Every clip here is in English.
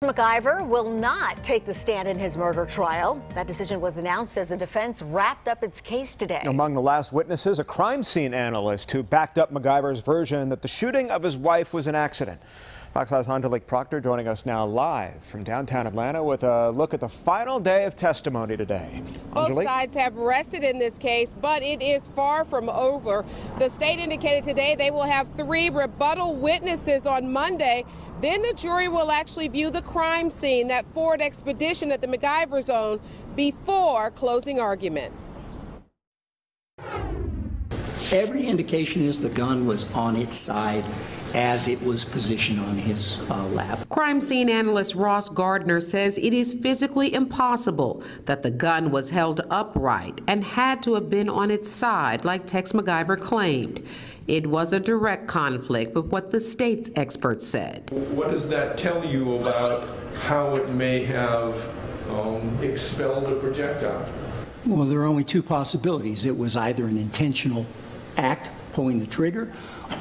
McIver will not take the stand in his murder trial. That decision was announced as the defense wrapped up its case today. Among the last witnesses, a crime scene analyst who backed up McIver's version that the shooting of his wife was an accident. Fox 5's Angelique Proctor joining us now live from downtown Atlanta with a look at the final day of testimony today. Both sides have rested in this case, but it is far from over. The state indicated today they will have 3 rebuttal witnesses on Monday. Then the jury will actually view the crime scene, that Ford Expedition at the McIver zone, before closing arguments. Every indication is the gun was on its side as it was positioned on his lap. Crime scene analyst Ross Gardner says it is physically impossible that the gun was held upright and had to have been on its side like Tex McIver claimed. It was a direct conflict with what the state's experts said. What does that tell you about how it may have expelled a projectile? Well, there are only 2 possibilities. It was either an intentional act, pulling the trigger,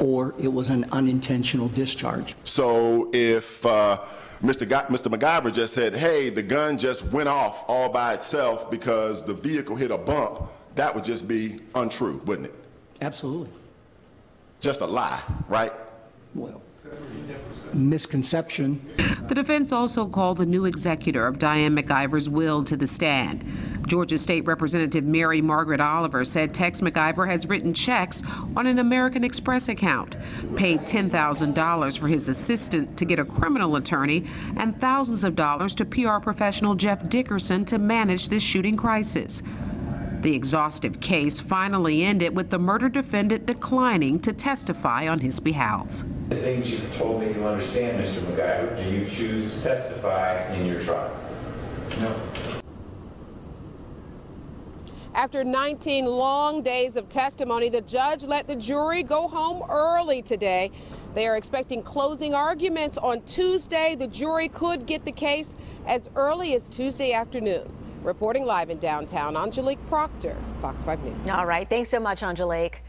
or it was an unintentional discharge. So if Mr. McIver just said, hey, the gun just went off all by itself because the vehicle hit a bump, that would just be untrue, wouldn't it? Absolutely. Just a lie, right? Well, misconception. The defense also called the new executor of Diane McIver's will to the stand. Georgia State Representative Mary Margaret Oliver said Tex McIver has written checks on an American Express account, paid $10,000 for his assistant to get a criminal attorney, and thousands of dollars to PR professional Jeff Dickerson to manage this shooting crisis. The exhaustive case finally ended with the murder defendant declining to testify on his behalf. The things you've told me you understand, Mr. McIver, do you choose to testify in your trial? No. After 19 long days of testimony, the judge let the jury go home early today. They are expecting closing arguments on Tuesday. The jury could get the case as early as Tuesday afternoon. Reporting live in downtown, Angelique Proctor, Fox 5 News. All right. Thanks so much, Angelique.